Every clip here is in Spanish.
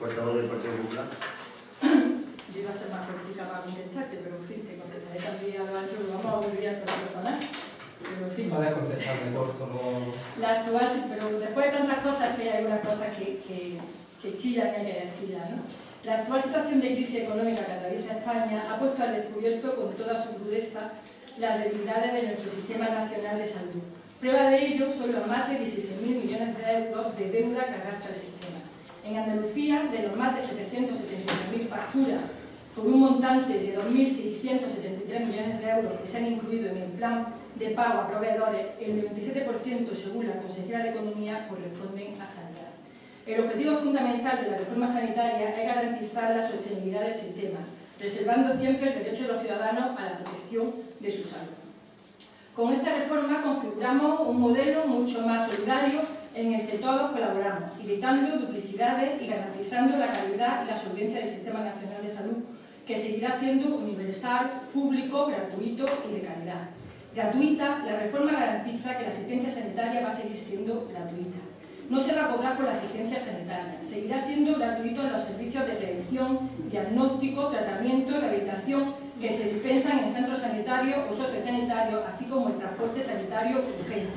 Portavoz del Partido Popular. Yo iba a ser más política para contestarte, pero en fin, te contestaré también a lo ancho, porque vamos a volver a todo personal. Pero en fin. No de contestarme corto, no. La actual, sí, pero después de tantas cosas, que hay algunas cosas que chillan y hay que decirlas, ¿no? La actual situación de crisis económica que atraviesa España ha puesto al descubierto con toda su crudeza las debilidades de nuestro Sistema Nacional de Salud. Prueba de ello son los más de 16.000 millones de euros de deuda que arrastra el sistema. En Andalucía, de los más de 779.000 facturas por un montante de 2.673 millones de euros que se han incluido en el plan de pago a proveedores, el 97%, según la consejera de Economía, corresponden a sanidad. El objetivo fundamental de la reforma sanitaria es garantizar la sostenibilidad del sistema, reservando siempre el derecho de los ciudadanos a la protección de su salud. Con esta reforma configuramos un modelo mucho más solidario en el que todos colaboramos, evitando duplicidades y garantizando la calidad y la solvencia del Sistema Nacional de Salud, que seguirá siendo universal, público, gratuito y de calidad. Gratuita, la reforma garantiza que la asistencia sanitaria va a seguir siendo gratuita. No se va a cobrar por la asistencia sanitaria, seguirá siendo gratuito en los servicios de prevención, diagnóstico, tratamiento y rehabilitación que se dispensan en centros sanitarios o sociosanitarios, así como el transporte sanitario urgente.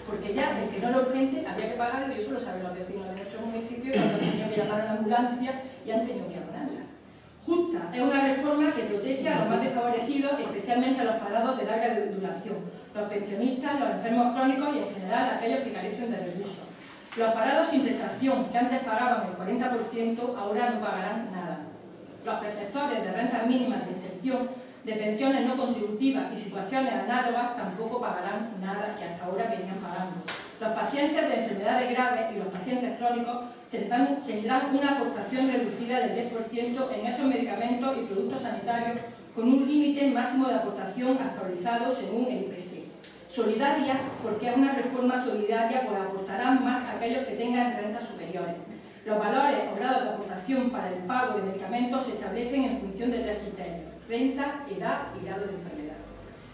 Porque ya, el que no era urgente, había que pagarlo, y eso lo saben los vecinos de nuestro municipio, cuando han tenido que llamar a la ambulancia y han tenido que abonarla. Justa es una reforma que protege a los más desfavorecidos, especialmente a los parados de larga duración, los pensionistas, los enfermos crónicos y en general aquellos que carecen de recursos. Los parados sin prestación, que antes pagaban el 40%, ahora no pagarán nada. Los perceptores de rentas mínimas de inserción, de pensiones no contributivas y situaciones análogas tampoco pagarán nada, que hasta ahora venían pagando. Los pacientes de enfermedades graves y los pacientes crónicos tendrán una aportación reducida del 10% en esos medicamentos y productos sanitarios, con un límite máximo de aportación actualizado según el IPC. Solidaria, porque es una reforma solidaria, pues aportarán más a aquellos que tengan rentas superiores. Los valores o grados de aportación para el pago de medicamentos se establecen en función de 3 criterios: renta, edad y grado de enfermedad.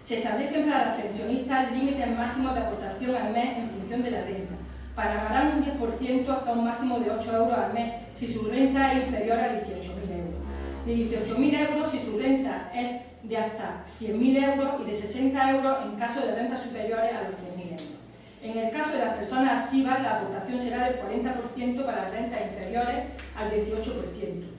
Se establecen para los pensionistas límites máximos de aportación al mes en función de la renta. Pagarán un 10% hasta un máximo de 8 euros al mes si su renta es inferior a 18.000 euros. De 18.000 euros si su renta es de hasta 100.000 euros y de 60 euros en caso de rentas superiores a los 100.000 euros. En el caso de las personas activas, la aportación será del 40% para rentas inferiores al 18%,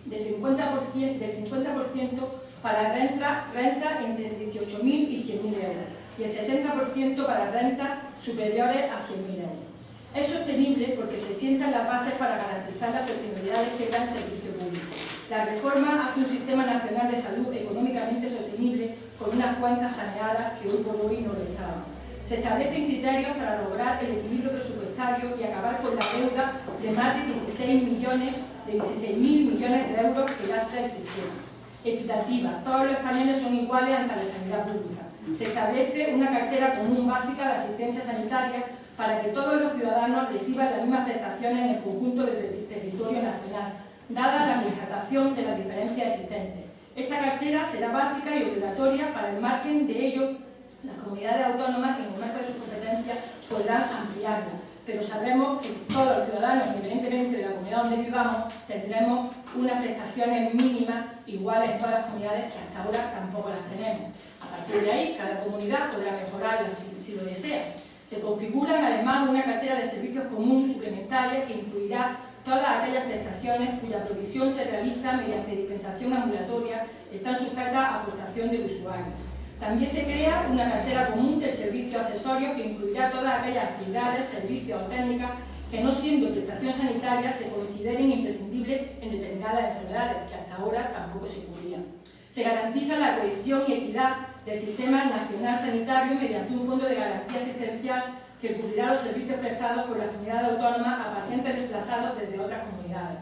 del 50% para rentas entre 18.000 y 100.000 euros y el 60% para rentas superiores a 100.000 euros. Es sostenible porque se sientan las bases para garantizar la sostenibilidad de este gran servicio público. La reforma hace un sistema nacional de salud económicamente sostenible con unas cuentas saneadas que hoy por hoy no lo estaban. Se establecen criterios para lograr el equilibrio presupuestario y acabar con la deuda de más de 16.000 millones de euros que gasta el sistema. Equitativa. Todos los españoles son iguales ante la sanidad pública. Se establece una cartera común básica de asistencia sanitaria para que todos los ciudadanos reciban las mismas prestaciones en el conjunto del territorio nacional, dada la constatación de las diferencias existentes. Esta cartera será básica y obligatoria. Para el margen de ello, las comunidades autónomas, en el marco de sus competencias, podrán ampliarla. Pero sabemos que todos los ciudadanos, independientemente de la comunidad donde vivamos, tendremos unas prestaciones mínimas iguales en todas las comunidades, que hasta ahora tampoco las tenemos. A partir de ahí, cada comunidad podrá mejorarlas si lo desea. Se configuran además una cartera de servicios comunes suplementarios que incluirá todas aquellas prestaciones cuya provisión se realiza mediante dispensación ambulatoria, están sujetas a aportación del usuario. También se crea una cartera común del servicio accesorio que incluirá todas aquellas actividades, servicios o técnicas que, no siendo prestación sanitaria, se consideren imprescindibles en determinadas enfermedades, que hasta ahora tampoco se cubrían. Se garantiza la cohesión y equidad del Sistema Nacional Sanitario mediante un fondo de garantía asistencial que cubrirá los servicios prestados por las comunidades autónomas a pacientes desplazados desde otras comunidades.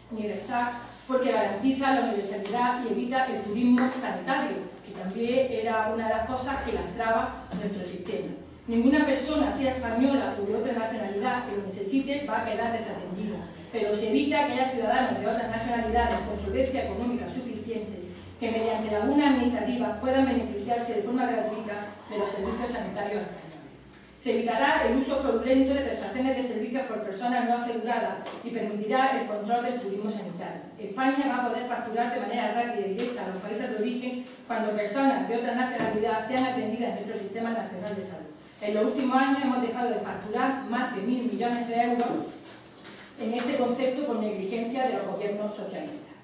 Universal, porque garantiza la universalidad y evita el turismo sanitario, que también era una de las cosas que lastraba nuestro sistema. Ninguna persona, sea española o de otra nacionalidad, que lo necesite va a quedar desatendida, pero se evita que haya ciudadanos de otras nacionalidades con solvencia económica suficiente que mediante lagunas administrativas puedan beneficiarse de forma gratuita de los servicios sanitarios españoles. Se evitará el uso fraudulento de prestaciones de servicios por personas no aseguradas y permitirá el control del turismo sanitario. España va a poder facturar de manera rápida y directa a los países de origen cuando personas de otra nacionalidad sean atendidas en nuestro Sistema Nacional de Salud. En los últimos años hemos dejado de facturar más de 1.000 millones de euros en este concepto por negligencia de los gobiernos socialistas.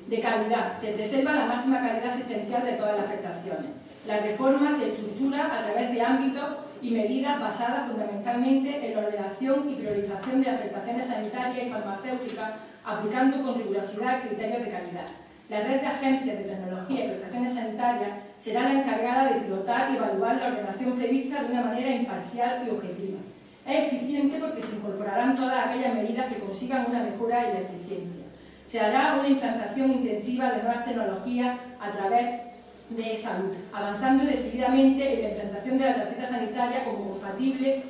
De calidad. Se preserva la máxima calidad asistencial de todas las prestaciones. La reforma se estructura a través de ámbitos y medidas basadas fundamentalmente en la ordenación y priorización de las prestaciones sanitarias y farmacéuticas, aplicando con rigurosidad criterios de calidad. La red de agencias de tecnología y prestaciones sanitarias será la encargada de pilotar y evaluar la ordenación prevista de una manera imparcial y objetiva. Es eficiente porque se incorporarán todas aquellas medidas que consigan una mejora en la eficiencia. Se hará una implantación intensiva de nuevas tecnologías a través de salud, avanzando decididamente en la implantación de la tarjeta sanitaria como compatible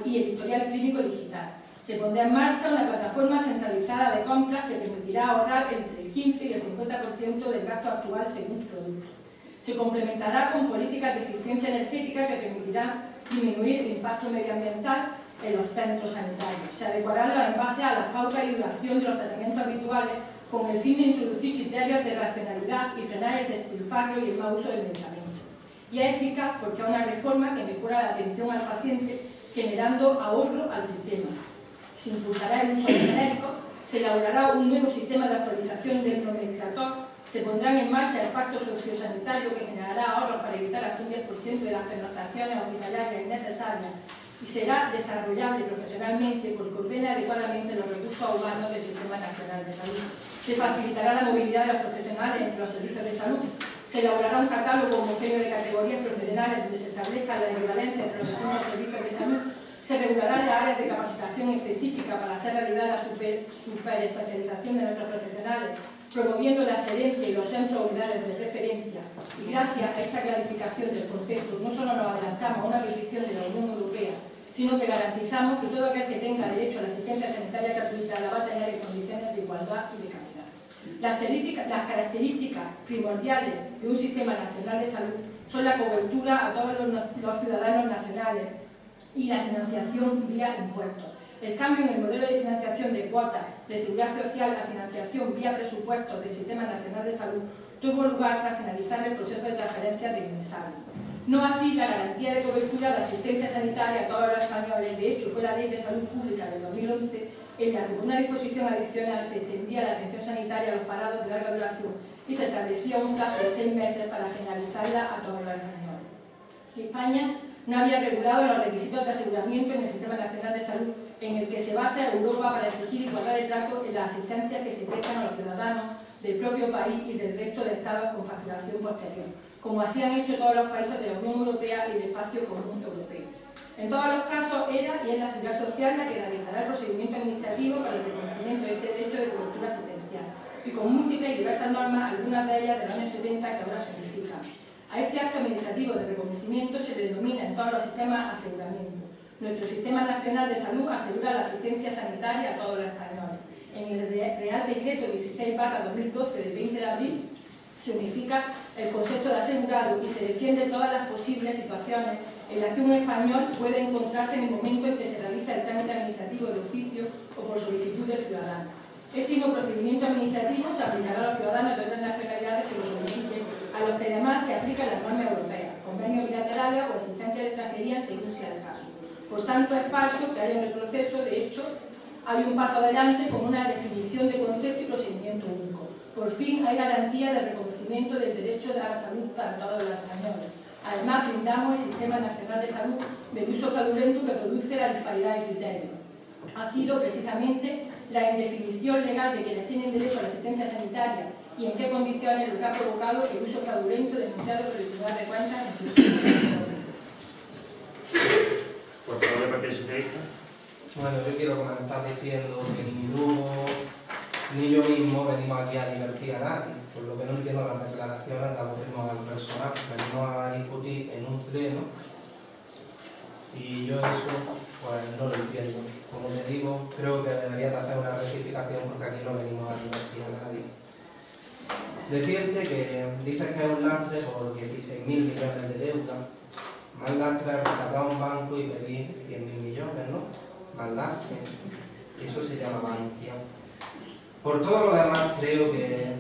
y el historial clínico digital. Se pondrá en marcha una plataforma centralizada de compras que permitirá ahorrar entre el 15 y el 50% del gasto actual según producto. Se complementará con políticas de eficiencia energética que permitirán disminuir el impacto medioambiental en los centros sanitarios. Se adecuarán los envases a las pautas y duración de los tratamientos habituales con el fin de introducir criterios de racionalidad y frenar el despilfarro y el mal uso del medicamento. Y es eficaz porque es una reforma que mejora la atención al paciente, generando ahorro al sistema. Se impulsará el uso de genéricos, se elaborará un nuevo sistema de actualización del nomenclator, se pondrán en marcha el pacto sociosanitario que generará ahorros para evitar hasta un 10% de las pernoctaciones hospitalarias innecesarias y será desarrollable profesionalmente porque ordena adecuadamente los recursos humanos del Sistema Nacional de Salud. Se facilitará la movilidad de los profesionales entre los servicios de salud. Se elaborará un catálogo homogéneo de categorías profesionales donde se establezca la equivalencia entre los distintos servicios de salud. Se regularán las áreas de capacitación específica para hacer realidad la superespecialización de nuestros profesionales, promoviendo la excelencia y los centros o unidades de referencia. Y gracias a esta clarificación del concepto, no solo nos adelantamos a una petición de la Unión Europea, sino que garantizamos que todo aquel que tenga derecho a la asistencia sanitaria gratuita la va a tener en condiciones de igualdad y de calidad. Las características primordiales de un sistema nacional de salud son la cobertura a todos los ciudadanos nacionales y la financiación vía impuestos. El cambio en el modelo de financiación de cuotas de seguridad social a financiación vía presupuestos del Sistema Nacional de Salud tuvo lugar tras finalizar el proceso de transferencia de ingresables. No así la garantía de cobertura de asistencia sanitaria a todos los españoles. De hecho, fue la Ley de Salud Pública del 2011 en la que por una disposición adicional se extendía la atención sanitaria a los parados de larga duración y se establecía un plazo de 6 meses para generalizarla a todos los españoles. España no había regulado los requisitos de aseguramiento en el Sistema Nacional de Salud en el que se basa Europa para exigir igualdad de trato en la asistencia que se prestan a los ciudadanos del propio país y del resto de estados con facturación posterior, como así han hecho todos los países de la Unión Europea y del Espacio Común Europeo. En todos los casos era y es la Seguridad Social la que realizará el procedimiento administrativo para el reconocimiento de este derecho de cobertura asistencial, y con múltiples y diversas normas, algunas de ellas de los años 70 que ahora se modifican. A este acto administrativo de reconocimiento se denomina en todos los sistemas aseguramiento. Nuestro Sistema Nacional de Salud asegura la asistencia sanitaria a todos los españoles. En el Real Decreto 16/2012 del 20 de abril se unifica el concepto de asegurado y se defiende todas las posibles situaciones en las que un español puede encontrarse en el momento en que se realiza el trámite administrativo de oficio o por solicitud del ciudadano. Este nuevo procedimiento administrativo se aplicará a los ciudadanos de otras nacionalidades que lo soliciten, a los que además se aplican las normas europeas, convenios bilaterales o existencia de extranjería según sea el caso. Por tanto, es falso que haya un retroceso. De hecho, hay un paso adelante con una definición de concepto y procedimiento único. Por fin hay garantía de reconocimiento del derecho a la salud para todos los españoles. Además, blindamos el Sistema Nacional de Salud del uso fraudulento que produce la disparidad de criterios. Ha sido precisamente la indefinición legal de quienes tienen derecho a la asistencia sanitaria y en qué condiciones lo que ha provocado el uso fraudulento denunciado por el Tribunal de Cuentas en su informe. Por favor, el Partido Socialista. Bueno, yo quiero comenzar diciendo que ni mi grupo ni yo mismo venimos aquí a divertir a nadie, por lo que no entiendo las declaraciones de algoritmos del personal, venimos a discutir en un pleno y yo eso pues no lo entiendo. Como te digo, creo que debería de hacer una rectificación porque aquí no venimos a divertir a nadie. Decirte que dices que es un lastre por 16.000 millones de deuda, Más lastre es rescatar un banco y pedir 100.000 millones, ¿no? Más lastre. Eso se llama Bankia. Por todo lo demás, creo que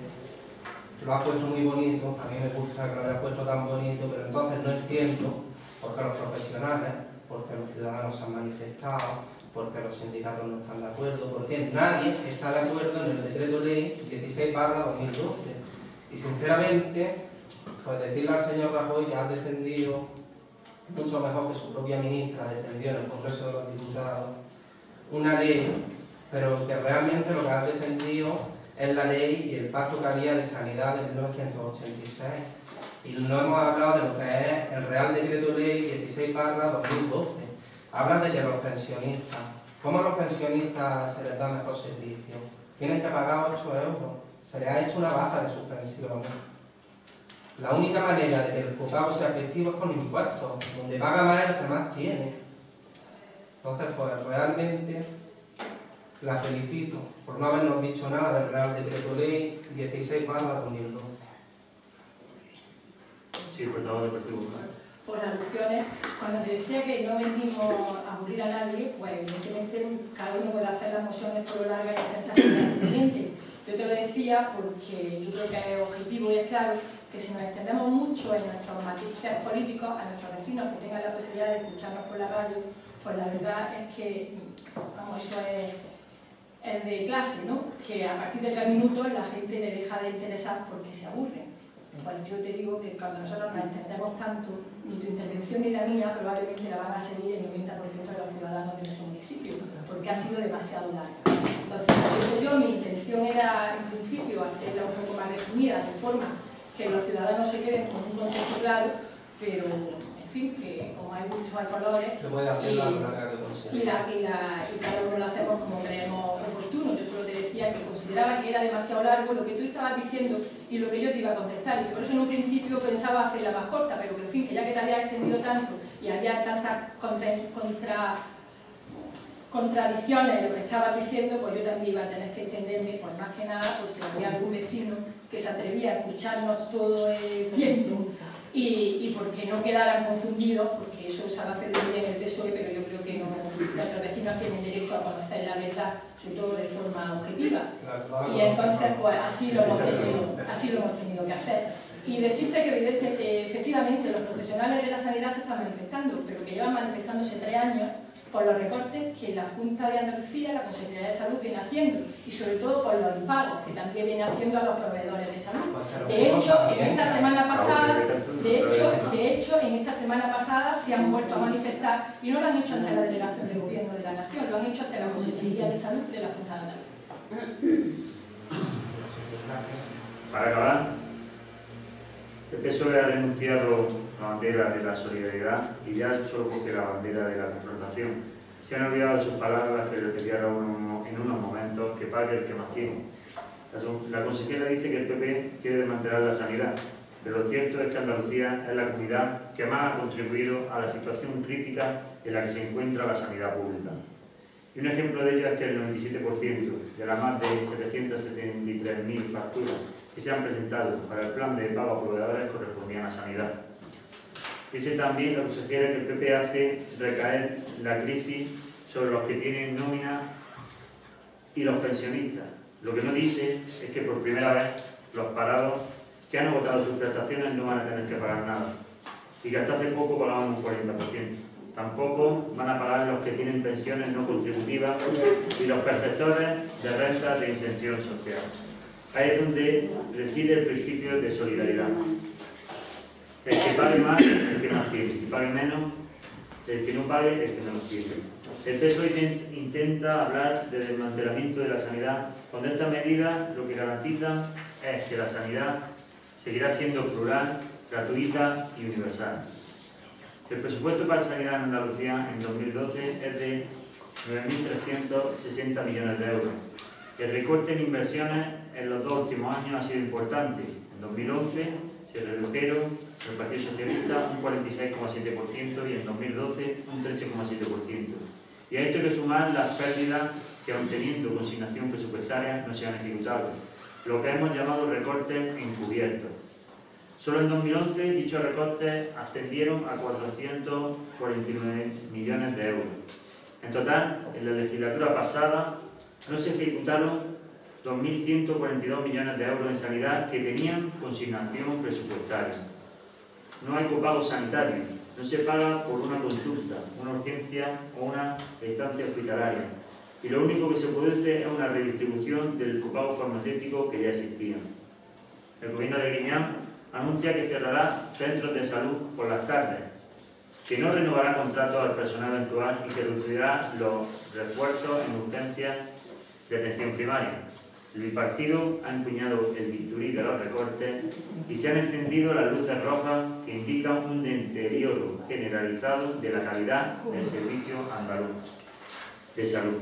lo has puesto muy bonito. A mí me gusta que lo hayas puesto tan bonito, pero entonces no entiendo por qué los profesionales, por qué los ciudadanos se han manifestado, por qué los sindicatos no están de acuerdo, por qué nadie está de acuerdo en el decreto ley 16/2012. Y sinceramente, pues decirle al señor Rajoy que ha defendido mucho mejor que su propia ministra defendió en el Congreso de los Diputados una ley, pero que realmente lo que ha defendido es la ley y el pacto que había de sanidad de 1986. Y no hemos hablado de lo que es el Real Decreto Ley 16/2012. Habla de que los pensionistas, ¿cómo a los pensionistas se les da mejor servicio? Tienen que pagar 8 euros, se les ha hecho una baja de sus pensiones. La única manera de que el copago sea efectivo es con impuestos, donde paga más el que más tiene. Entonces, pues realmente la felicito por no habernos dicho nada del Real Decreto Ley 16/2012. Sí, portavoz del Partido Popular. Por alusiones, cuando te decía que no venimos a aburrir a nadie, pues evidentemente cada uno puede hacer las mociones por lo largas que piensa conveniente. Yo te lo decía porque yo creo que es objetivo y es claro que si nos extendemos mucho en nuestros matices políticos, a nuestros vecinos que tengan la posibilidad de escucharnos por la radio, pues la verdad es que, vamos, eso es de clase, ¿no? Que a partir de 3 minutos la gente le deja de interesar porque se aburre. Pues yo te digo que cuando nosotros nos entendemos tanto, ni tu intervención ni la mía probablemente la van a seguir el 90% de los ciudadanos de nuestro municipio, porque ha sido demasiado larga. Entonces, por eso yo, mi intención era, en principio, hacerla un poco más resumida, de forma que los ciudadanos se queden con un concepto claro, pero, en fin, que como hay gustos, hay colores, y cada uno lo hacemos como creemos oportuno. Yo solo te decía que consideraba que era demasiado largo lo que tú estabas diciendo y lo que yo te iba a contestar, y por eso en un principio pensaba hacerla más corta, pero que en fin, que ya que te habías extendido tanto y había tantas contradicciones en lo que estabas diciendo, pues yo también iba a tener que extenderme, por más que nada, pues si había algún vecino que se atrevía a escucharnos todo el tiempo y porque no quedaran confundidos, porque eso se va a hacer muy bien el PSOE, pero yo creo que no, los vecinos tienen derecho a conocer la verdad, sobre todo de forma objetiva. Y entonces, pues así lo hemos tenido que hacer. Y decirte que efectivamente los profesionales de la sanidad se están manifestando, pero que llevan manifestándose 3 años por los recortes que la Junta de Andalucía, la Consejería de Salud, viene haciendo, y sobre todo por los impagos que también viene haciendo a los proveedores de salud. De hecho, en esta semana pasada se han vuelto a manifestar, y no lo han hecho ante la Delegación del Gobierno de la Nación, lo han hecho ante la Consejería de Salud de la Junta de Andalucía. Para acabar, el PSOE ha denunciado la bandera de la solidaridad y ya solo coge la bandera de la confrontación. Se han olvidado de sus palabras que repitieron en unos momentos: que pague el que más tiene. La consejera dice que el PP quiere desmantelar la sanidad, pero lo cierto es que Andalucía es la comunidad que más ha contribuido a la situación crítica en la que se encuentra la sanidad pública. Y un ejemplo de ello es que el 97% de las más de 773.000 facturas que se han presentado para el plan de pago a proveedores correspondían a sanidad. Dice también la consejera que el PP hace recaer la crisis sobre los que tienen nómina y los pensionistas. Lo que no dice es que por primera vez los parados que han agotado sus prestaciones no van a tener que pagar nada, y que hasta hace poco pagaban un 40%. Tampoco van a pagar los que tienen pensiones no contributivas y los perceptores de rentas de inserción social. Ahí es donde reside el principio de solidaridad. El que pague más, el que más tiene. El que pague menos, el que no pague, el que menos tiene. El PSOE intenta hablar del desmantelamiento de la sanidad, cuando esta medida lo que garantiza es que la sanidad seguirá siendo plural, gratuita y universal. El presupuesto para sanidad en Andalucía en 2012 es de 9.360 millones de euros. El recorte en inversiones en los 2 últimos años ha sido importante. En 2011 se redujeron el Partido Socialista un 46,7% y en 2012 un 13,7%. Y a esto hay que sumar las pérdidas que, aun teniendo consignación presupuestaria, no se han ejecutado, lo que hemos llamado recortes encubiertos. Solo en 2011 dichos recortes ascendieron a 449 millones de euros. En total, en la legislatura pasada no se ejecutaron 2.142 millones de euros en sanidad que tenían consignación presupuestaria. No hay copago sanitario, no se paga por una consulta, una urgencia o una estancia hospitalaria. Y lo único que se produce es una redistribución del copago farmacéutico que ya existía. El gobierno de Griñán anuncia que cerrará centros de salud por las tardes, que no renovará contratos al personal actual y que reducirá los refuerzos en urgencias de atención primaria. El bipartido ha empuñado el bisturí de los recortes y se han encendido las luces rojas que indican un deterioro generalizado de la calidad del servicio andaluz de salud.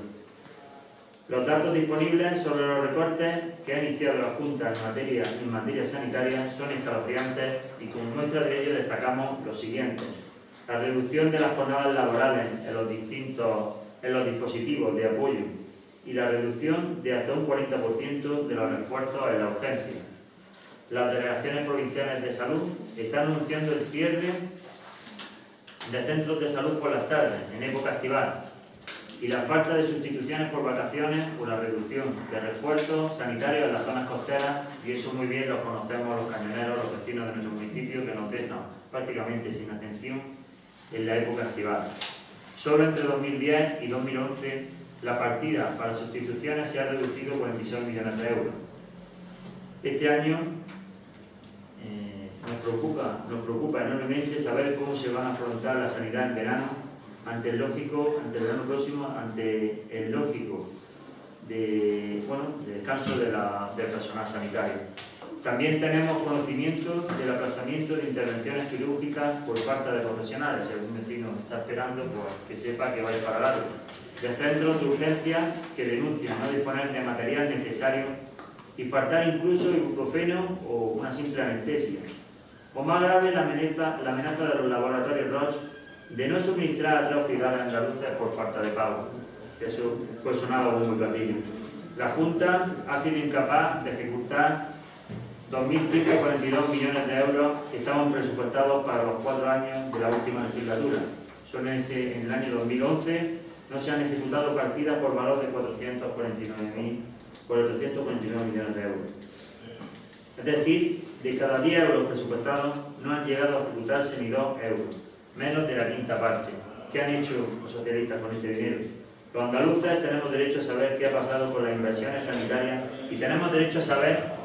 Los datos disponibles sobre los recortes que ha iniciado la Junta en materia sanitaria son escalofriantes y como muestra de ello destacamos los siguientes. La reducción de las jornadas laborales en los dispositivos de apoyo y la reducción de hasta un 40% de los refuerzos en la urgencia. Las delegaciones provinciales de salud están anunciando el cierre de centros de salud por las tardes, en época estival, y la falta de sustituciones por vacaciones o la reducción de refuerzos sanitarios en las zonas costeras, y eso muy bien lo conocemos los cañoneros, los vecinos de nuestro municipio, que nos dejan prácticamente sin atención en la época estival. Solo entre 2010 y 2011 la partida para sustituciones se ha reducido 46 millones de euros. Este año nos preocupa enormemente saber cómo se van a afrontar la sanidad en verano, ante el verano próximo, ante el lógico descanso del personal sanitario. También tenemos conocimiento del aplazamiento de intervenciones quirúrgicas por falta de profesionales. Si algún vecino está esperando, pues que sepa que vaya para largo. De centros de urgencia que denuncian no disponer de material necesario y faltar incluso ibuprofeno o una simple anestesia. O más grave, la amenaza de los laboratorios Roche de no suministrar a 3 hospitales andaluces por falta de pago. Eso fue sonado como un platillo. La Junta ha sido incapaz de ejecutar 2.142 millones de euros que estaban presupuestados para los 4 años de la última legislatura. Solo en el año 2011 no se han ejecutado partidas por valor de 449 millones de euros. Es decir, de cada 10 euros presupuestados no han llegado a ejecutarse ni 2 euros, menos de la quinta parte. ¿Qué han hecho los socialistas con este dinero? Los andaluces tenemos derecho a saber qué ha pasado con las inversiones sanitarias y tenemos derecho a saber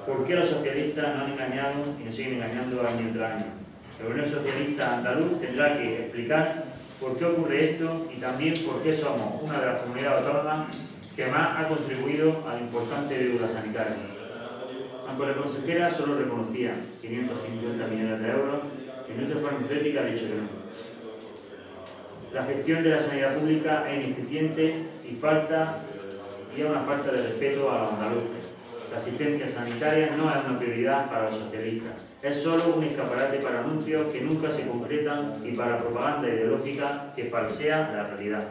por qué los socialistas nos han engañado y nos siguen engañando año tras año. El gobierno socialista andaluz tendrá que explicar por qué ocurre esto y también por qué somos una de las comunidades autónomas que más ha contribuido a la importante deuda sanitaria. Aunque la consejera solo reconocía 550 millones de euros, la industria farmacéutica ha dicho que no. La gestión de la sanidad pública es ineficiente y hay una falta de respeto a los andaluces. La asistencia sanitaria no es una prioridad para los socialistas. Es solo un escaparate para anuncios que nunca se concretan y para propaganda ideológica que falsea la realidad.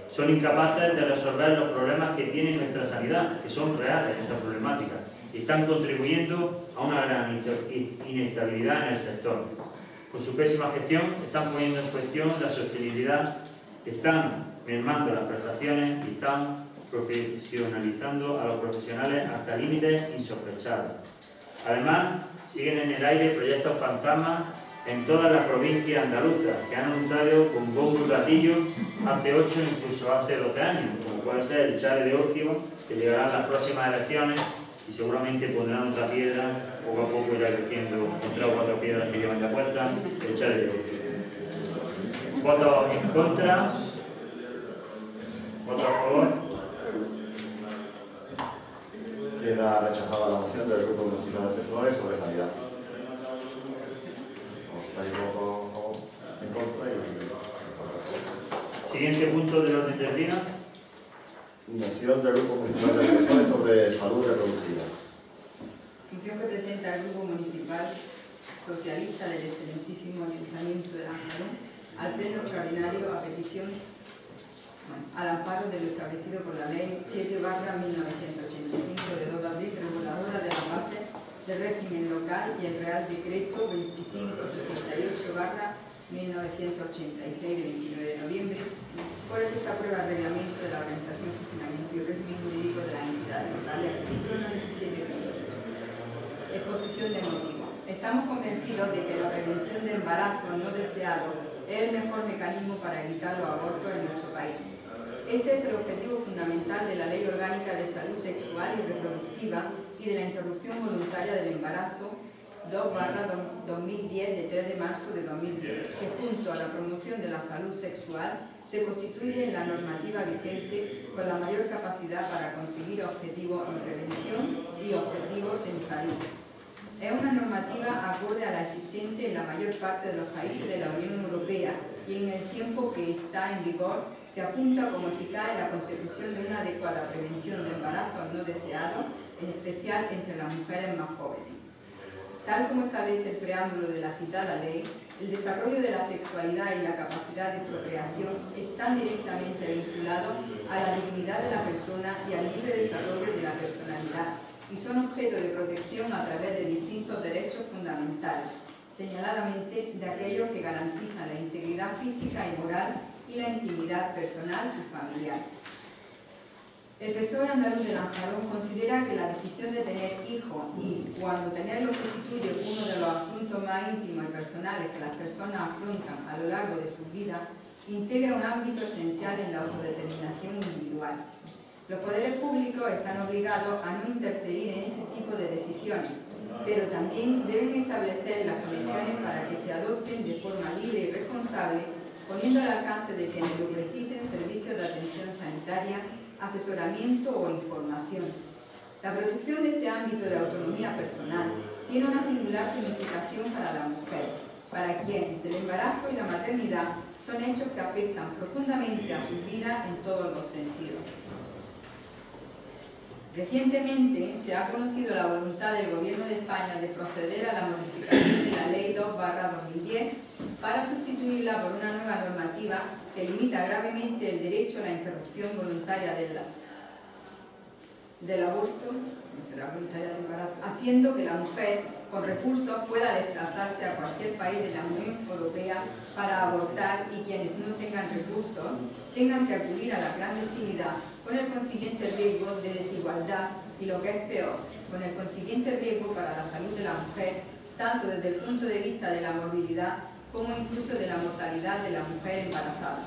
Son incapaces de resolver los problemas que tiene nuestra sanidad, que son reales esas problemáticas, y están contribuyendo a una gran inestabilidad en el sector. Con su pésima gestión están poniendo en cuestión la sostenibilidad, están mermando las prestaciones y están profesionalizando a los profesionales hasta límites insospechados. Además, siguen en el aire proyectos fantasmas en todas las provincias andaluzas que han anunciado con bombo y platillo hace 8, incluso hace 12 años, como puede ser el Chale de Ocio, que llegarán las próximas elecciones y seguramente pondrán otra piedra, poco a poco irá creciendo con 3 o 4 piedras que llevan la puerta, el Chale de Ocio. ¿Votos en contra? ¿Votos a favor? Queda rechazada la moción del Grupo Municipal del PSOE sobre sanidad. ¿Estáis votos en contra? Siguiente punto del orden del día. Moción del Grupo Municipal del PSOE sobre salud reproductiva. Moción que presenta el Grupo Municipal Socialista del Excelentísimo Ayuntamiento de Lanjarón al Pleno Extraordinario a petición al amparo de lo establecido por la Ley 7/1985 de 2 de abril, reguladora de las bases del régimen local y el Real Decreto 2568/1986 de 29 de noviembre, por el que se aprueba el reglamento de la organización, funcionamiento y régimen jurídico de las entidades locales artículos 97 de Exposición de motivos. Estamos convencidos de que la prevención de embarazos no deseados es el mejor mecanismo para evitar los abortos en nuestro país. Este es el objetivo fundamental de la Ley Orgánica de Salud Sexual y Reproductiva y de la Interrupción Voluntaria del Embarazo 2/2010 de 3 de marzo de 2010, que junto a la promoción de la salud sexual se constituye en la normativa vigente con la mayor capacidad para conseguir objetivos en prevención y objetivos en salud. Es una normativa acorde a la existente en la mayor parte de los países de la Unión Europea y en el tiempo que está en vigor se apunta como eficaz en la consecución de una adecuada prevención de embarazos no deseados, en especial entre las mujeres más jóvenes. Tal como establece el preámbulo de la citada ley, el desarrollo de la sexualidad y la capacidad de procreación están directamente vinculados a la dignidad de la persona y al libre desarrollo de la personalidad, y son objeto de protección a través de distintos derechos fundamentales, señaladamente de aquellos que garantizan la integridad física y moral y la intimidad personal y familiar. El PSOE andaluz de Lanjarón considera que la decisión de tener hijos y, cuando tenerlo constituye uno de los asuntos más íntimos y personales que las personas afrontan a lo largo de su vida, integra un ámbito esencial en la autodeterminación individual. Los poderes públicos están obligados a no interferir en ese tipo de decisiones, pero también deben establecer las condiciones para que se adopten de forma libre y responsable, poniendo al alcance de quienes lo precisen servicios de atención sanitaria, asesoramiento o información. La protección de este ámbito de autonomía personal tiene una singular significación para la mujer, para quienes el embarazo y la maternidad son hechos que afectan profundamente a su vida en todos los sentidos. Recientemente se ha conocido la voluntad del Gobierno de España de proceder a la modificación de la Ley 2/2010 para sustituirla por una nueva normativa que limita gravemente el derecho a la interrupción voluntaria del aborto, haciendo que la mujer con recursos pueda desplazarse a cualquier país de la Unión Europea para abortar y quienes no tengan recursos tengan que acudir a la clandestinidad, con el consiguiente riesgo de desigualdad y, lo que es peor, con el consiguiente riesgo para la salud de la mujer, tanto desde el punto de vista de la morbilidad como incluso de la mortalidad de la mujer embarazada.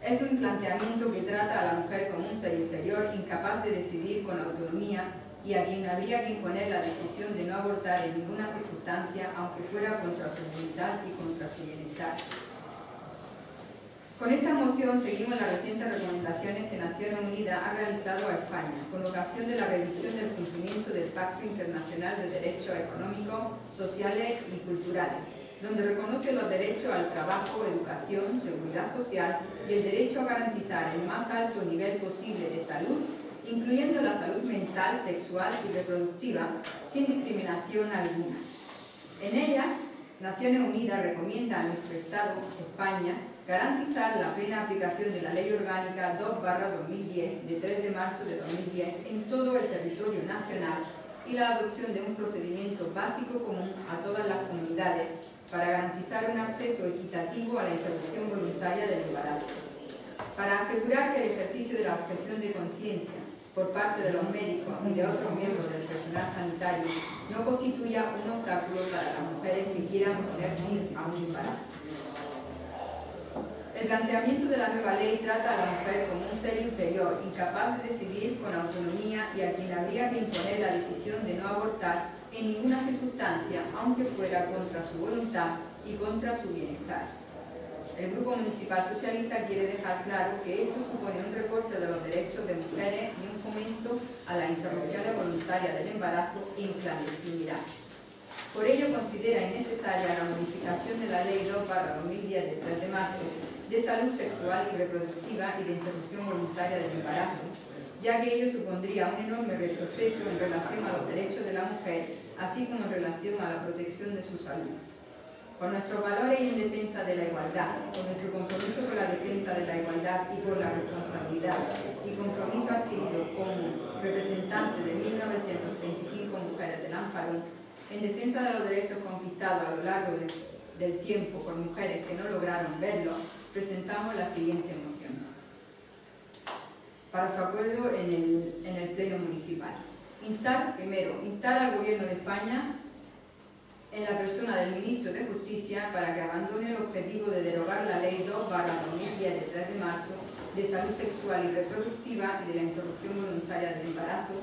Es un planteamiento que trata a la mujer como un ser inferior, incapaz de decidir con autonomía y a quien habría que imponer la decisión de no abortar en ninguna circunstancia, aunque fuera contra su voluntad y contra su bienestar. Con esta moción seguimos las recientes recomendaciones que Naciones Unidas ha realizado a España con ocasión de la revisión del cumplimiento del Pacto Internacional de Derechos Económicos, Sociales y Culturales, donde reconoce los derechos al trabajo, educación, seguridad social y el derecho a garantizar el más alto nivel posible de salud, incluyendo la salud mental, sexual y reproductiva, sin discriminación alguna. En ella, Naciones Unidas recomienda a nuestro Estado, España, garantizar la plena aplicación de la Ley Orgánica 2/2010 de 3 de marzo de 2010 en todo el territorio nacional y la adopción de un procedimiento básico común a todas las comunidades para garantizar un acceso equitativo a la interrupción voluntaria del embarazo. Para asegurar que el ejercicio de la objeción de conciencia por parte de los médicos y de otros miembros del personal sanitario no constituya un obstáculo para las mujeres que quieran poner fin a un embarazo. El planteamiento de la nueva ley trata a la mujer como un ser inferior, incapaz de decidir con autonomía y a quien habría que imponer la decisión de no abortar en ninguna circunstancia, aunque fuera contra su voluntad y contra su bienestar. El Grupo Municipal Socialista quiere dejar claro que esto supone un recorte de los derechos de mujeres y un fomento a las interrupciones voluntarias del embarazo en clandestinidad. Por ello considera innecesaria la modificación de la Ley 2/2010 de 3 de marzo de salud sexual y reproductiva y de interrupción voluntaria del embarazo, ya que ello supondría un enorme retroceso en relación a los derechos de la mujer, así como en relación a la protección de su salud. Por nuestros valores y en defensa de la igualdad, por nuestro compromiso con la defensa de la igualdad y por la responsabilidad y compromiso adquirido como representante de 1935 mujeres del Amparón, en defensa de los derechos conquistados a lo largo del tiempo por mujeres que no lograron verlos, presentamos la siguiente moción. Para su acuerdo en el Pleno Municipal. Primero, instar al Gobierno de España en la persona del Ministro de Justicia para que abandone el objetivo de derogar la Ley 2/2010 de 3 de marzo de salud sexual y reproductiva y de la interrupción voluntaria del embarazo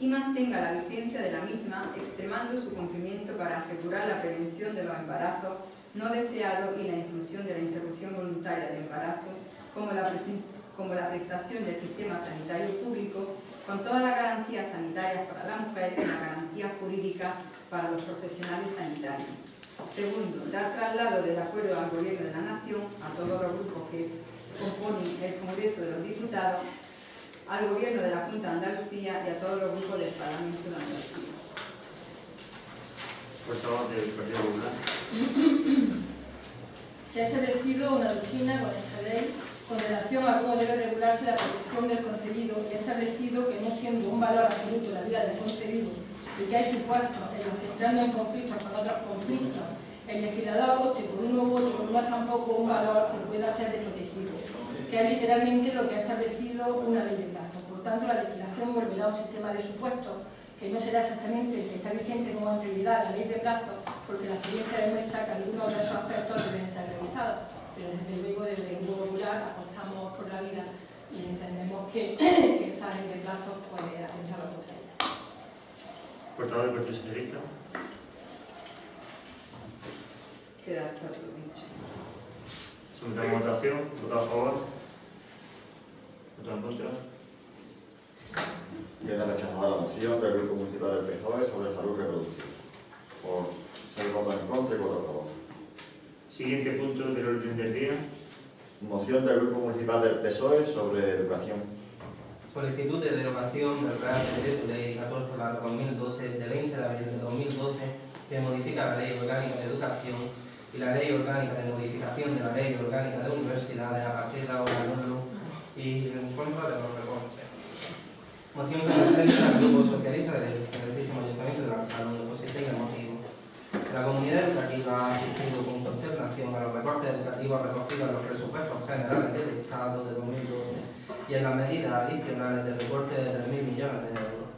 y mantenga la vigencia de la misma, extremando su cumplimiento para asegurar la prevención de los embarazos no deseados y la inclusión de la interrupción voluntaria del embarazo como la prestación del sistema sanitario público con todas las garantías sanitarias para la mujer y las garantías jurídicas para los profesionales sanitarios. Segundo, dar traslado del acuerdo al Gobierno de la Nación, a todos los grupos que componen el Congreso de los Diputados, al Gobierno de la Junta de Andalucía y a todos los grupos del Parlamento de Andalucía. Portavoz del Partido Popular. Se ha establecido una doctrina con esta ley con relación a cómo debe regularse la protección del concebido y ha establecido que no siendo un valor absoluto la vida del concebido y que hay supuestos en los que entrando en conflictos con otros conflictos, el legislador opte por uno u otro no es tampoco un valor que pueda ser desprotegido, que es literalmente lo que ha establecido una ley de plazo. Por tanto, la legislación volverá a un sistema de supuestos que no será exactamente el que está vigente como anterioridad a la ley de plazo, porque la experiencia demuestra que algunos de esos aspectos deben ser revisados. Pero desde luego, desde el Grupo Popular apostamos por la vida y entendemos que esa ley de plazo puede atentar a contra ella. Portavoz del Partido Socialista. Queda todo dicho. Sometemos a votación. ¿Votado a favor? ¿Votado en contra? Queda rechazada la moción del Grupo Municipal del PSOE sobre salud reproductiva. Por 6 votos en contra y 4 a favor. Siguiente punto del orden del día. Moción del Grupo Municipal del PSOE sobre educación. Solicitud de derogación del Real Decreto Ley 14/2012 de 20 de abril de 2012 que modifica la Ley Orgánica de Educación y la Ley Orgánica de Modificación de la Ley Orgánica de Universidades a partir de ahora y en contra de los recortes. Moción que presenta el Grupo Socialista del excelentísimo Ayuntamiento de Barcelona, exposición de motivos. La comunidad educativa ha asistido con consternación a los recortes educativos recogidos en los presupuestos generales del Estado de 2012 y en las medidas adicionales de recorte de 3.000 millones de euros.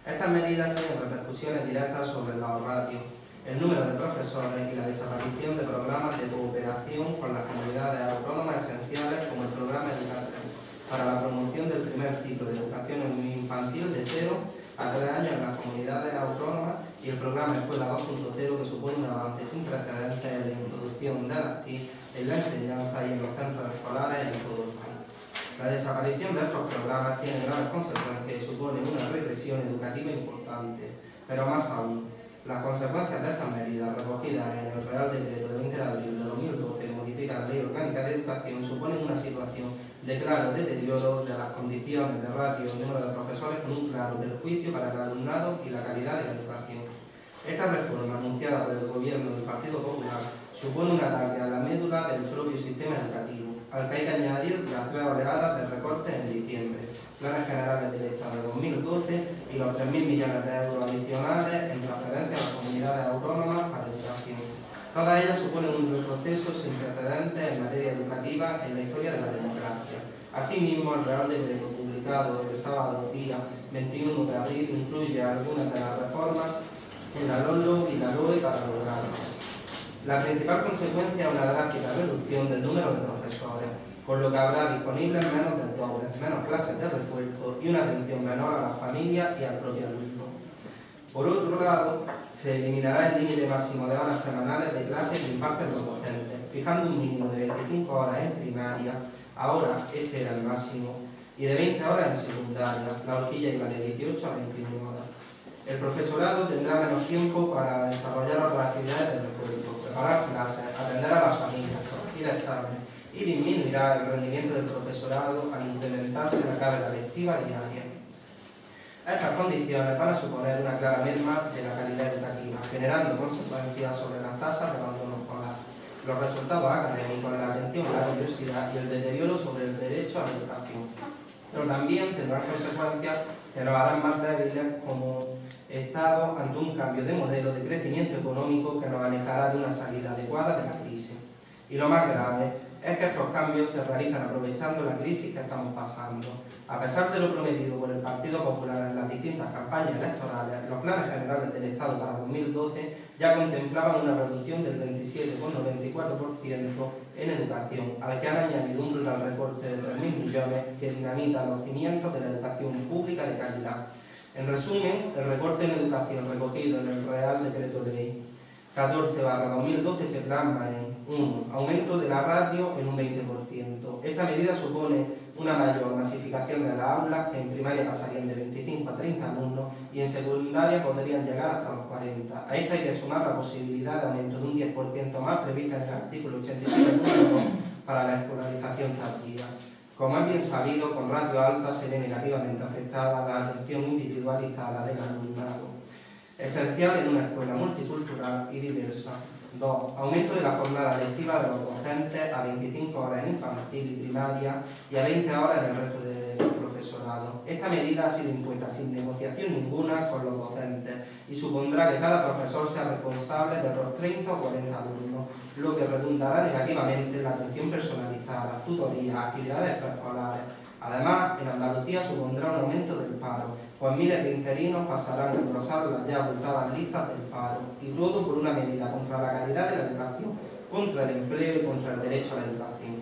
Estas medidas tienen repercusiones directas sobre los ratios, el número de profesores y la desaparición de programas de cooperación con las comunidades autónomas esenciales como el programa Educatel para la promoción del primer ciclo de educación infantil de 0 a 3 años en las comunidades autónomas y el programa Escuela 2.0 que supone un avance sin precedentes en la introducción de las TIC en la enseñanza y en los centros escolares en todo el país. La desaparición de estos programas tiene graves consecuencias y supone una regresión educativa importante, pero más aún, las consecuencias de estas medidas recogidas en el Real Decreto de 20 de abril de 2012 que modifica la Ley Orgánica de Educación suponen una situación de claro deterioro de las condiciones de ratio y número de profesores con un claro perjuicio para el alumnado y la calidad de la educación. Esta reforma anunciada por el Gobierno del Partido Popular supone un ataque a la médula del propio sistema educativo, al que hay que añadir las 3 oleadas de recortes en diciembre, planes generales del Estado de 2012 y los 3.000 millones de euros adicionales en transferencia a las comunidades autónomas para educación. Todas ellas suponen un retroceso sin precedentes en materia educativa en la historia de la democracia. Asimismo, el Real Decreto publicado el sábado día 21 de abril incluye algunas de las reformas en la LOLO y la LOE para lograrlo. La principal consecuencia es una drástica reducción del número de profesores, por lo que habrá disponibles menos del doble, menos clases de refuerzo y una atención menor a las familias y al propio alumno. Por otro lado, se eliminará el límite máximo de horas semanales de clases que imparten los docentes, fijando un mínimo de 25 horas en primaria, ahora este era el máximo, y de 20 horas en secundaria, la horquilla iba de 18 a 21 horas. El profesorado tendrá menos tiempo para desarrollar otras actividades de refuerzo, preparar clases, atender a las familias, corregir exámenes y disminuirá el rendimiento del profesorado al incrementarse la carga lectiva diaria. Estas condiciones van a suponer una clara merma de la calidad educativa, generando consecuencias sobre las tasas de abandono escolar. los resultados académicos, la atención a la diversidad y el deterioro sobre el derecho a la educación. Pero también tendrán consecuencias que nos harán más débiles como Estado ante un cambio de modelo de crecimiento económico que nos alejará de una salida adecuada de la crisis. Y lo más grave es que estos cambios se realizan aprovechando la crisis que estamos pasando. A pesar de lo prometido por el Partido Popular en las distintas campañas electorales, los planes generales del Estado para 2012 ya contemplaban una reducción del 27,94% en educación, al que han añadido un brutal recorte de 3.000 millones que dinamita los cimientos de la educación pública de calidad. En resumen, el recorte en educación recogido en el Real Decreto Ley 14/2012 se plasma en 1. Aumento de la ratio en un 20%. Esta medida supone una mayor masificación de las aulas, que en primaria pasarían de 25 a 30 alumnos y en secundaria podrían llegar hasta los 40. A esta hay que sumar la posibilidad de aumento de un 10% más prevista en el artículo 87 para la escolarización tardía. Como es bien sabido, con ratios altas se ve negativamente afectada la atención individualizada del alumnado, esencial en una escuela multicultural y diversa. 2. Aumento de la jornada lectiva de los docentes a 25 horas en infantil y primaria y a 20 horas en el resto del profesorado. Esta medida ha sido impuesta sin negociación ninguna con los docentes y supondrá que cada profesor sea responsable de los 30 o 40 alumnos, lo que redundará negativamente en la atención personalizada, tutorías, actividades preescolares. Además, en Andalucía supondrá un aumento del paro, pues miles de interinos pasarán a engrosar las ya abultadas listas del paro, y todo por una medida contra la calidad de la educación, contra el empleo y contra el derecho a la educación.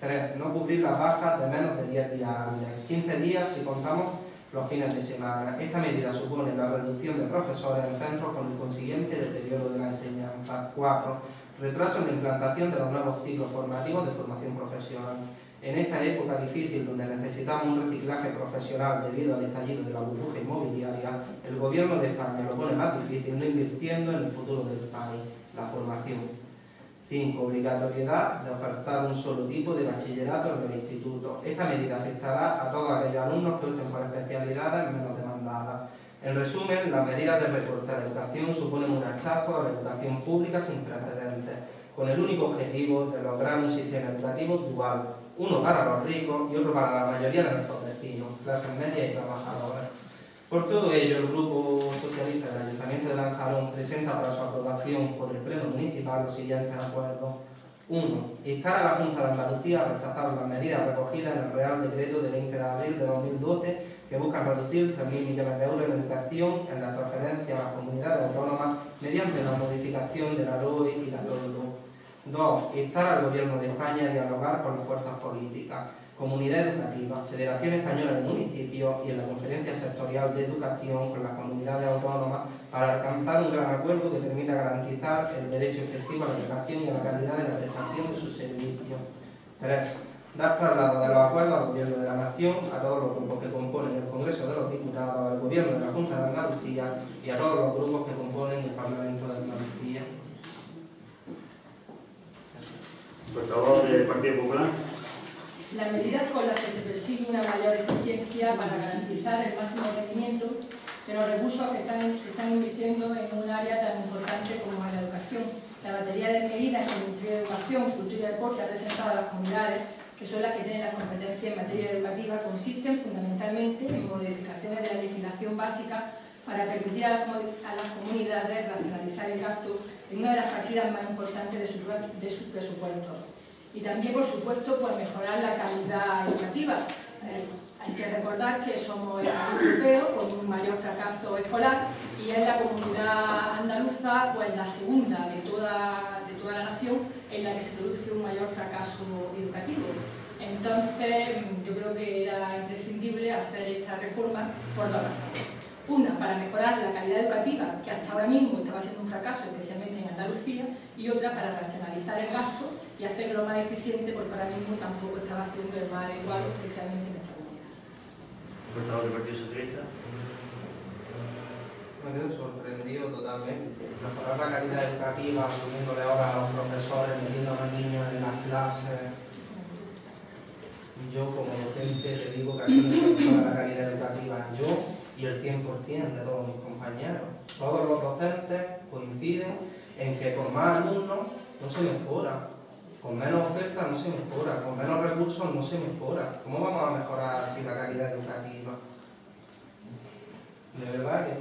3. No cubrir las bajas de menos de 10 días hábiles, 15 días si contamos los fines de semana. Esta medida supone la reducción de profesores en centros con el consiguiente deterioro de la enseñanza. 4. Retraso en la implantación de los nuevos ciclos formativos de formación profesional. En esta época difícil, donde necesitamos un reciclaje profesional debido al estallido de la burbuja inmobiliaria, el Gobierno de España lo pone más difícil no invirtiendo en el futuro del país, la formación. 5. Obligatoriedad de ofertar un solo tipo de bachillerato en los institutos. Esta medida afectará a todos aquellos alumnos que opten por especialidades menos demandadas. En resumen, las medidas de recorte a la educación suponen un hachazo a la educación pública sin precedentes, con el único objetivo de lograr un sistema educativo dual, uno para los ricos y otro para la mayoría de nuestros vecinos, clases medias y trabajadores. Por todo ello, el Grupo Socialista del Ayuntamiento de Lanjarón presenta para su aprobación por el Pleno Municipal los siguientes acuerdos. 1. Instar a la Junta de Andalucía a rechazar las medidas recogidas en el Real Decreto de 20 de abril de 2012 que buscan reducir 3.000 millones de euros en educación en la transferencia a las comunidades autónomas mediante la modificación de la LOE y la LOLDO. 2. Instar al Gobierno de España a dialogar con las fuerzas políticas, comunidad educativa, Federación Española de Municipios y en la Conferencia Sectorial de Educación con las comunidades autónomas para alcanzar un gran acuerdo que permita garantizar el derecho efectivo a la educación y a la calidad de la prestación de sus servicios. 3. Dar traslado de los acuerdos al Gobierno de la Nación, a todos los grupos que componen el Congreso de los Diputados, al Gobierno de la Junta de Andalucía y a todos los grupos que componen el Parlamento de Andalucía. Portavoz del Partido Popular. Las medidas con las que se persigue una mayor eficiencia para garantizar el máximo rendimiento de los recursos que se están invirtiendo en un área tan importante como es la educación. La batería de medidas que el Ministerio de Educación, Cultura y Deporte ha presentado a las comunidades, que son las que tienen las competencias en materia educativa, consisten fundamentalmente en modificaciones de la legislación básica para permitir a las comunidades racionalizar el gasto en una de las partidas más importantes de sus presupuestos. Y también, por supuesto, pues mejorar la calidad educativa. Hay que recordar que somos el país europeo con un mayor fracaso escolar y es la comunidad andaluza pues la segunda de toda la nación en la que se produce un mayor fracaso educativo. Entonces, yo creo que era imprescindible hacer esta reforma por dos razones. Una, para mejorar la calidad educativa, que hasta ahora mismo estaba siendo un fracaso, especialmente en Andalucía, y otra, para racionalizar el gasto y hacerlo más eficiente, porque ahora mismo tampoco estaba haciendo el más adecuado, especialmente en nuestra comunidad. Portavoz del Partido Socialista. Me quedo sorprendido totalmente. Mejorar la calidad educativa, subiéndole horas a los profesores, metiendo a los niños en las clases. Yo, como docente, le digo que aquí no se mejora la calidad educativa. Yo y el 100% de todos mis compañeros. Todos los docentes coinciden en que con más alumnos no se mejora. Con menos oferta no se mejora, con menos recursos no se mejora. ¿Cómo vamos a mejorar así la calidad educativa? De verdad que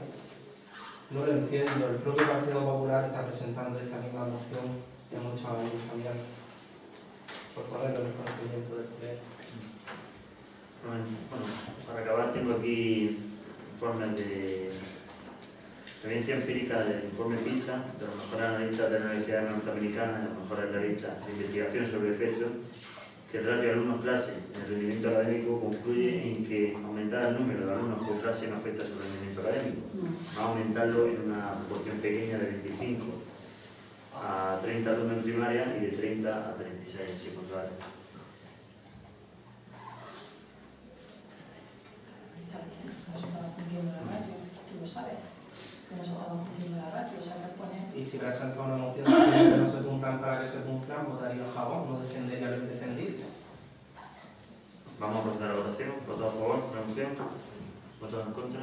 no lo entiendo. El propio Partido Popular está presentando esta misma moción en muchos ayuntamientos, por ponerlo en el conocimiento del pleno. Bueno, para acabar tengo aquí informes de evidencia empírica del informe PISA, de los mejores analistas de la Universidad Norteamericana, de los mejores analistas de investigación sobre efectos, que el ratio de alumnos-clase en el rendimiento académico concluye en que aumentar el número de alumnos por clase no afecta su rendimiento académico. Va a aumentarlo en una proporción pequeña de 25 a 30 alumnos en primaria y de 30 a 36 en secundaria. No se estaba cumpliendo la ratio, tú lo sabes, que no se estaba cumpliendo la ratio, o sea, que pone... Y si presenta una moción que no se cumplan para que se cumplan, votaría a favor, no defendería lo indefendible. Vamos a proceder a la votación. ¿Votos a favor de la moción? ¿Votos en contra?